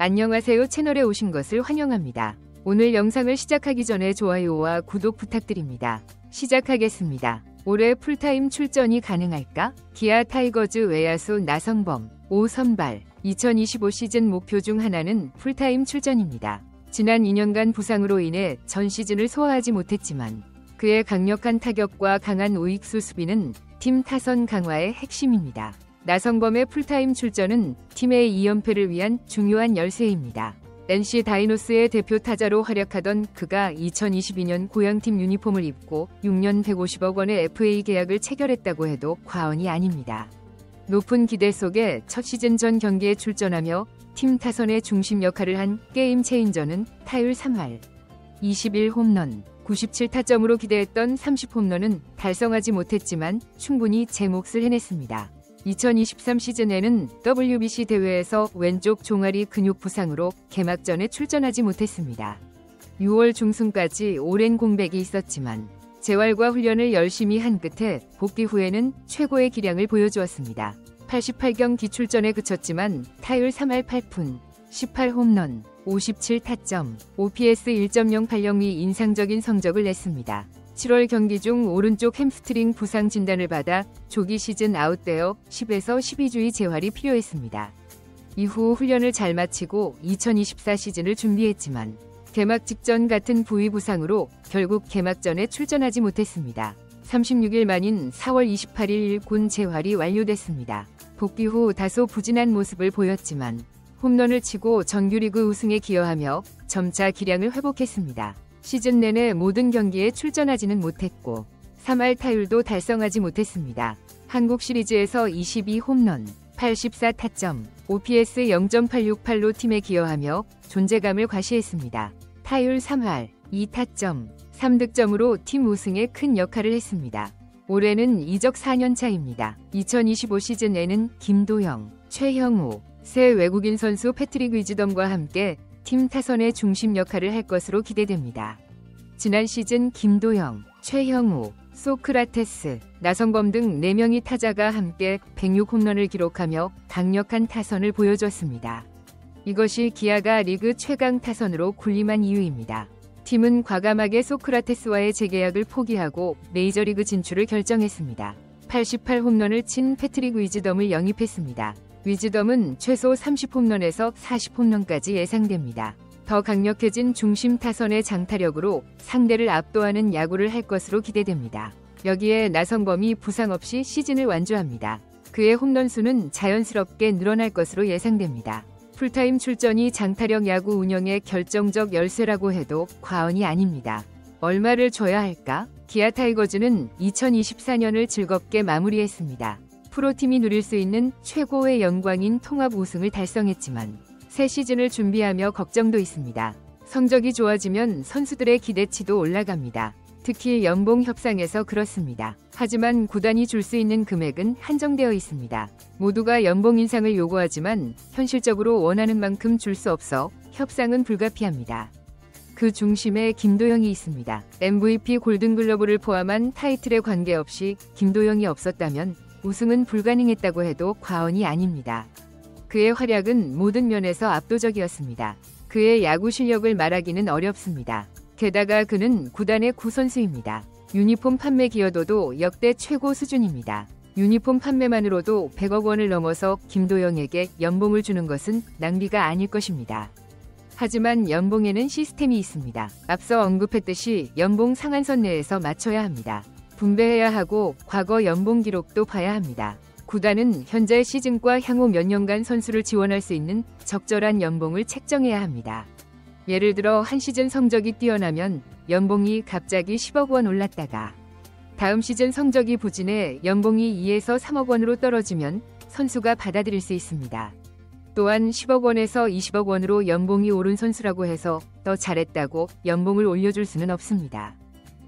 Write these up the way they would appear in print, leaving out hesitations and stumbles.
안녕하세요. 채널에 오신 것을 환영합니다. 오늘 영상을 시작하기 전에 좋아요와 구독 부탁드립니다. 시작하겠습니다. 올해 풀타임 출전이 가능할까? 기아 타이거즈 외야수 나성범 5선발 2025 시즌 목표 중 하나는 풀타임 출전입니다. 지난 2년간 부상으로 인해 전 시즌을 소화하지 못했지만 그의 강력한 타격과 강한 우익수 수비는 팀 타선 강화의 핵심입니다. 나성범의 풀타임 출전은 팀의 2연패를 위한 중요한 열쇠입니다. NC 다이노스의 대표 타자로 활약하던 그가 2022년 고향팀 유니폼을 입고 6년 150억 원의 FA 계약을 체결했다고 해도 과언이 아닙니다. 높은 기대 속에 첫 시즌 전 경기에 출전하며 팀 타선의 중심 역할을 한 게임 체인저는 타율 3할, 21홈런, 97타점으로 기대했던 30홈런은 달성하지 못했지만 충분히 제 몫을 해냈습니다. 2023 시즌에는 WBC 대회에서 왼쪽 종아리 근육 부상으로 개막전에 출전하지 못했습니다. 6월 중순까지 오랜 공백이 있었지만 재활과 훈련을 열심히 한 끝에 복귀 후에는 최고의 기량을 보여주었습니다. 88경기 출전에 그쳤지만 타율 3할 8푼, 18홈런, 57타점, OPS 1.080이 인상적인 성적을 냈습니다. 7월 경기 중 오른쪽 햄스트링 부상 진단을 받아 조기 시즌 아웃되어 10에서 12주의 재활이 필요했습니다. 이후 훈련을 잘 마치고 2024 시즌을 준비했지만 개막 직전 같은 부위 부상으로 결국 개막전에 출전하지 못했습니다. 36일 만인 4월 28일 군 재활이 완료됐습니다. 복귀 후 다소 부진한 모습을 보였지만 홈런을 치고 정규리그 우승에 기여하며 점차 기량을 회복했습니다. 시즌 내내 모든 경기에 출전하지는 못했고 3할 타율도 달성하지 못했습니다. 한국 시리즈에서 22홈런, 84타점, OPS 0.868로 팀에 기여하며 존재감을 과시했습니다. 타율 3할, 2타점, 3득점으로 팀 우승에 큰 역할을 했습니다. 올해는 이적 4년차입니다. 2025 시즌에는 김도영, 최형우, 새 외국인 선수 패트릭 위즈덤과 함께 팀 타선의 중심 역할을 할 것으로 기대됩니다. 지난 시즌 김도영, 최형우, 소크라테스, 나성범 등 4명의 타자가 함께 106홈런을 기록하며 강력한 타선을 보여줬습니다. 이것이 기아가 리그 최강 타선으로 군림한 이유입니다. 팀은 과감하게 소크라테스와의 재계약을 포기하고 메이저리그 진출을 결정했습니다. 88홈런을 친 패트릭 위즈덤을 영입했습니다. 위즈덤은 최소 30홈런에서 40홈런까지 예상됩니다. 더 강력해진 중심 타선의 장타력으로 상대를 압도하는 야구를 할 것으로 기대됩니다. 여기에 나성범이 부상 없이 시즌을 완주합니다. 그의 홈런 수는 자연스럽게 늘어날 것으로 예상됩니다. 풀타임 출전이 장타력 야구 운영의 결정적 열쇠라고 해도 과언이 아닙니다. 얼마를 줘야 할까? 기아 타이거즈는 2024년을 즐겁게 마무리했습니다. 프로팀이 누릴 수 있는 최고의 영광인 통합 우승을 달성했지만 새 시즌을 준비하며 걱정도 있습니다. 성적이 좋아지면 선수들의 기대치도 올라갑니다. 특히 연봉 협상에서 그렇습니다. 하지만 구단이 줄 수 있는 금액은 한정되어 있습니다. 모두가 연봉 인상을 요구하지만 현실적으로 원하는 만큼 줄 수 없어 협상은 불가피합니다. 그 중심에 김도영이 있습니다. MVP 골든글러브를 포함한 타이틀에 관계없이 김도영이 없었다면 우승은 불가능했다고 해도 과언이 아닙니다. 그의 활약은 모든 면에서 압도적이었습니다. 그의 야구 실력을 말하기는 어렵습니다. 게다가 그는 구단의 구선수입니다. 유니폼 판매 기여도도 역대 최고 수준입니다. 유니폼 판매만으로도 100억 원을 넘어서 김도영에게 연봉을 주는 것은 낭비가 아닐 것입니다. 하지만 연봉에는 시스템이 있습니다. 앞서 언급했듯이 연봉 상한선 내에서 맞춰야 합니다. 분배해야 하고 과거 연봉 기록도 봐야 합니다. 구단은 현재 시즌과 향후 몇 년간 선수를 지원할 수 있는 적절한 연봉을 책정해야 합니다. 예를 들어 한 시즌 성적이 뛰어나면 연봉이 갑자기 10억 원 올랐다가 다음 시즌 성적이 부진해 연봉이 2에서 3억 원으로 떨어지면 선수가 받아들일 수 있습니다. 또한 10억 원에서 20억 원으로 연봉이 오른 선수라고 해서 더 잘했다고 연봉을 올려줄 수는 없습니다.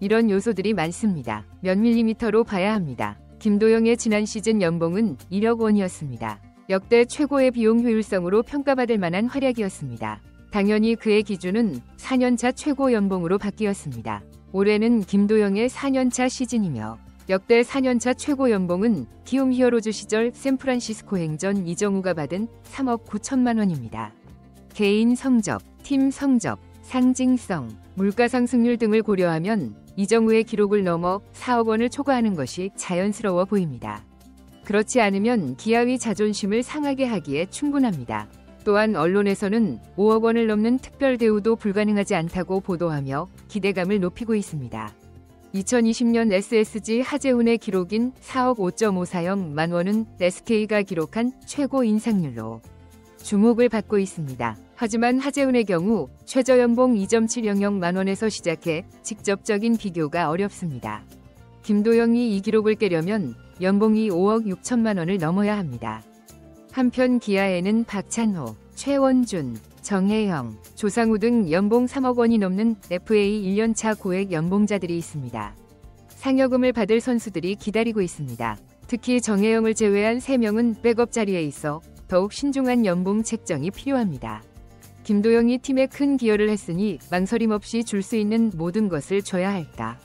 이런 요소들이 많습니다. 몇 밀리미터로 봐야 합니다. 김도영의 지난 시즌 연봉은 1억 원이었습니다. 역대 최고의 비용 효율성으로 평가받을 만한 활약이었습니다. 당연히 그의 기준은 4년차 최고 연봉으로 바뀌었습니다. 올해는 김도영의 4년차 시즌이며 역대 4년차 최고 연봉은 키움 히어로즈 시절 샌프란시스코 행전 이정우가 받은 3억 9천만 원입니다. 개인 성적, 팀 성적, 상징성, 물가 상승률 등을 고려하면 이정우의 기록을 넘어 4억 원을 초과하는 것이 자연스러워 보입니다. 그렇지 않으면 기아의 자존심을 상하게 하기에 충분합니다. 또한 언론에서는 5억 원을 넘는 특별 대우도 불가능하지 않다고 보도하며 기대감을 높이고 있습니다. 2020년 SSG 하재훈의 기록인 4억 5.540만 원은 SK가 기록한 최고 인상률로 주목을 받고 있습니다. 하지만 하재훈의 경우 최저연봉 2.700만 원에서 시작해 직접적인 비교가 어렵습니다. 김도영이 이 기록을 깨려면 연봉이 5억 6천만 원을 넘어야 합니다. 한편 기아에는 박찬호, 최원준, 정혜영, 조상우 등 연봉 3억 원이 넘는 FA 1년차 고액 연봉자들이 있습니다. 상여금을 받을 선수들이 기다리고 있습니다. 특히 정혜영을 제외한 3명은 백업 자리에 있어 더욱 신중한 연봉 책정이 필요합니다. 김도영이 팀에 큰 기여를 했으니 망설임 없이 줄 수 있는 모든 것을 줘야 할까?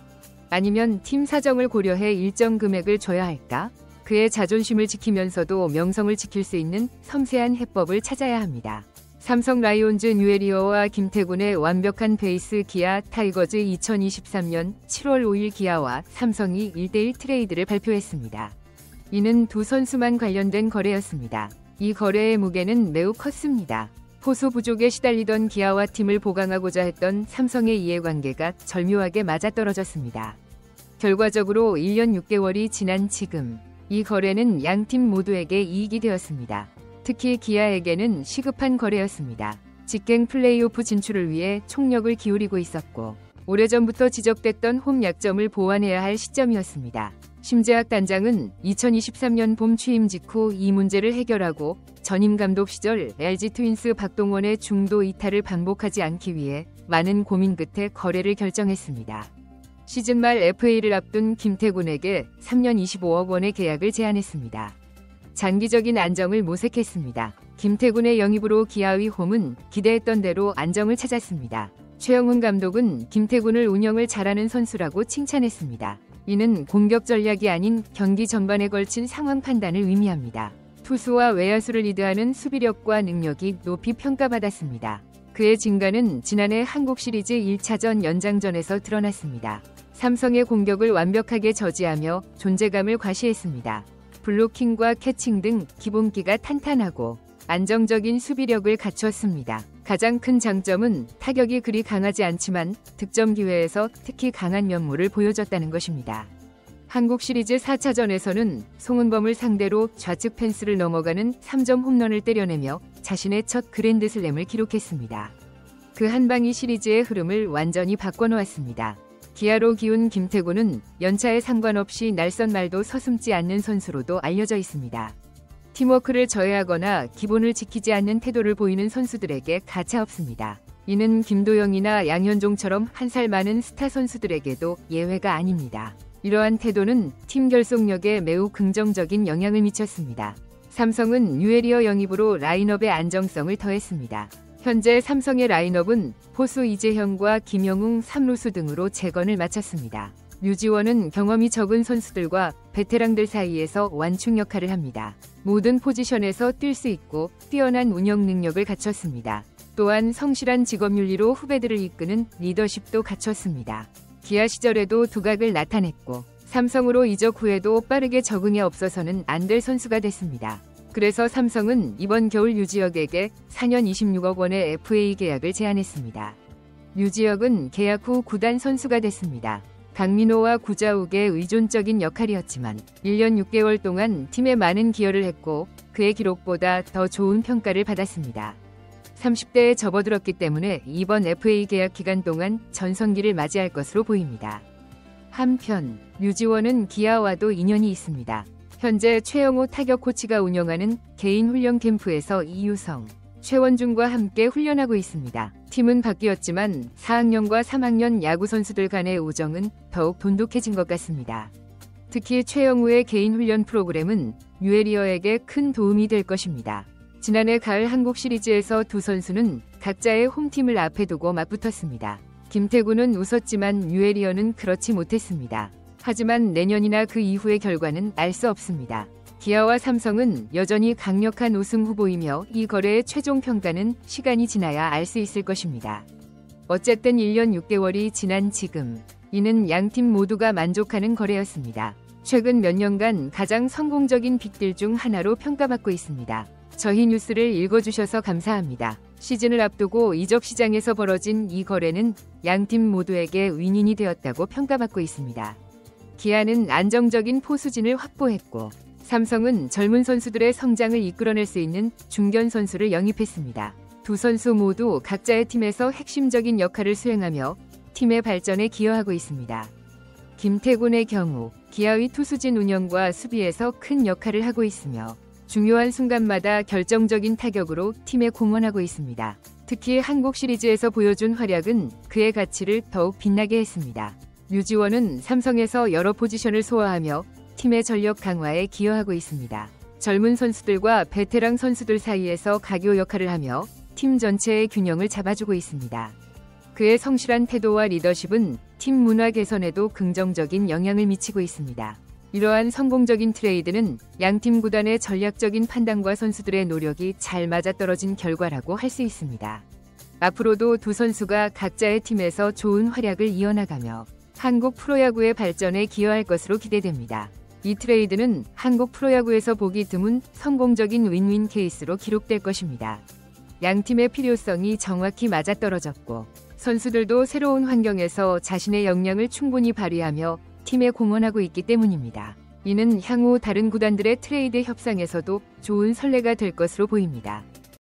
아니면 팀 사정을 고려해 일정 금액을 줘야 할까? 그의 자존심을 지키면서도 명성을 지킬 수 있는 섬세한 해법을 찾아야 합니다. 삼성 라이온즈 뉴에리어와 김태군의 완벽한 베이스 기아 타이거즈 2023년 7월 5일 기아와 삼성이 1대1 트레이드를 발표했습니다. 이는 두 선수만 관련된 거래였습니다. 이 거래의 무게는 매우 컸습니다. 포수 부족에 시달리던 기아와 팀을 보강하고자 했던 삼성의 이해관계가 절묘하게 맞아떨어졌습니다. 결과적으로 1년 6개월이 지난 지금 이 거래는 양팀 모두에게 이익이 되었습니다. 특히 기아에게는 시급한 거래였습니다. 직행 플레이오프 진출을 위해 총력을 기울이고 있었고 오래전부터 지적됐던 홈 약점을 보완해야 할 시점이었습니다. 심재학 단장은 2023년 봄 취임 직후 이 문제를 해결하고 전임 감독 시절 LG 트윈스 박동원의 중도 이탈을 반복하지 않기 위해 많은 고민 끝에 거래를 결정했습니다. 시즌 말 FA를 앞둔 김태군에게 3년 25억 원의 계약을 제안했습니다. 장기적인 안정을 모색했습니다. 김태군의 영입으로 기아의 홈은 기대했던 대로 안정을 찾았습니다. 최영훈 감독은 김태군을 운영을 잘하는 선수라고 칭찬했습니다. 이는 공격 전략이 아닌 경기 전반에 걸친 상황 판단을 의미합니다. 투수와 외야수를 리드하는 수비력과 능력이 높이 평가받았습니다. 그의 진가는 지난해 한국 시리즈 1차전 연장전에서 드러났습니다. 삼성의 공격을 완벽하게 저지하며 존재감을 과시했습니다. 블로킹과 캐칭 등 기본기가 탄탄하고 안정적인 수비력을 갖췄습니다. 가장 큰 장점은 타격이 그리 강하지 않지만 득점 기회에서 특히 강한 면모를 보여줬다는 것입니다. 한국 시리즈 4차전에서는 송은범을 상대로 좌측 펜스를 넘어가는 3점 홈런을 때려내며 자신의 첫 그랜드슬램을 기록했습니다. 그 한 방이 시리즈의 흐름을 완전히 바꿔놓았습니다. 기아로 기운 김태군은 연차에 상관없이 날선 말도 서슴지 않는 선수로도 알려져 있습니다. 팀워크를 저해하거나 기본을 지키지 않는 태도를 보이는 선수들에게 가차없습니다. 이는 김도영이나 양현종처럼 한 살 많은 스타 선수들에게도 예외가 아닙니다. 이러한 태도는 팀 결속력에 매우 긍정적인 영향을 미쳤습니다. 삼성은 뉴에리어 영입으로 라인업의 안정성을 더했습니다. 현재 삼성의 라인업은 포수 이재형과 김영웅 3루수 등으로 재건을 마쳤습니다. 류지원은 경험이 적은 선수들과 베테랑들 사이에서 완충 역할을 합니다. 모든 포지션에서 뛸 수 있고 뛰어난 운영 능력을 갖췄습니다. 또한 성실한 직업윤리로 후배들을 이끄는 리더십도 갖췄습니다. 기아 시절에도 두각을 나타냈고 삼성으로 이적 후에도 빠르게 적응에 없어서는 안 될 선수가 됐습니다. 그래서 삼성은 이번 겨울 류지혁에게 4년 26억 원의 FA 계약을 제안했습니다. 류지혁은 계약 후 구단 선수가 됐습니다. 강민호와 구자욱의 의존적인 역할이었지만 1년 6개월 동안 팀에 많은 기여를 했고 그의 기록보다 더 좋은 평가를 받았습니다. 30대에 접어들었기 때문에 이번 FA 계약 기간 동안 전성기를 맞이할 것으로 보입니다. 한편 류지원은 기아와도 인연이 있습니다. 현재 최영호 타격 코치가 운영하는 개인 훈련 캠프에서 이유성, 최원준과 함께 훈련하고 있습니다. 팀은 바뀌었지만 4학년과 3학년 야구 선수들 간의 우정은 더욱 돈독해진 것 같습니다. 특히 최영우의 개인 훈련 프로그램은 뉴에리어에게 큰 도움이 될 것입니다. 지난해 가을 한국 시리즈에서 두 선수는 각자의 홈팀을 앞에 두고 맞붙었습니다. 김태군은 웃었지만 뉴에리어는 그렇지 못했습니다. 하지만 내년이나 그 이후의 결과는 알 수 없습니다. 기아와 삼성은 여전히 강력한 우승 후보이며 이 거래의 최종 평가는 시간이 지나야 알 수 있을 것입니다. 어쨌든 1년 6개월이 지난 지금 이는 양팀 모두가 만족하는 거래였습니다. 최근 몇 년간 가장 성공적인 빅딜 중 하나로 평가받고 있습니다. 저희 뉴스를 읽어주셔서 감사합니다. 시즌을 앞두고 이적 시장에서 벌어진 이 거래는 양팀 모두에게 윈윈이 되었다고 평가받고 있습니다. 기아는 안정적인 포수진을 확보했고 삼성은 젊은 선수들의 성장을 이끌어낼 수 있는 중견 선수를 영입했습니다. 두 선수 모두 각자의 팀에서 핵심적인 역할을 수행하며 팀의 발전에 기여하고 있습니다. 김태곤의 경우 기아의 투수진 운영과 수비에서 큰 역할을 하고 있으며 중요한 순간마다 결정적인 타격으로 팀에 공헌하고 있습니다. 특히 한국 시리즈에서 보여준 활약은 그의 가치를 더욱 빛나게 했습니다. 류지원은 삼성에서 여러 포지션을 소화하며 팀의 전력 강화에 기여하고 있습니다. 젊은 선수들과 베테랑 선수들 사이에서 가교 역할을 하며 팀 전체의 균형을 잡아주고 있습니다. 그의 성실한 태도와 리더십은 팀 문화 개선에도 긍정적인 영향을 미치고 있습니다. 이러한 성공적인 트레이드는 양팀 구단의 전략적인 판단과 선수들의 노력이 잘 맞아떨어진 결과라고 할 수 있습니다. 앞으로도 두 선수가 각자의 팀에서 좋은 활약을 이어나가며 한국 프로야구의 발전에 기여할 것으로 기대됩니다. 이 트레이드는 한국 프로야구에서 보기 드문 성공적인 윈윈 케이스로 기록될 것입니다. 양팀의 필요성이 정확히 맞아떨어졌고 선수들도 새로운 환경에서 자신의 역량을 충분히 발휘하며 팀에 공헌하고 있기 때문입니다. 이는 향후 다른 구단들의 트레이드 협상에서도 좋은 선례가 될 것으로 보입니다.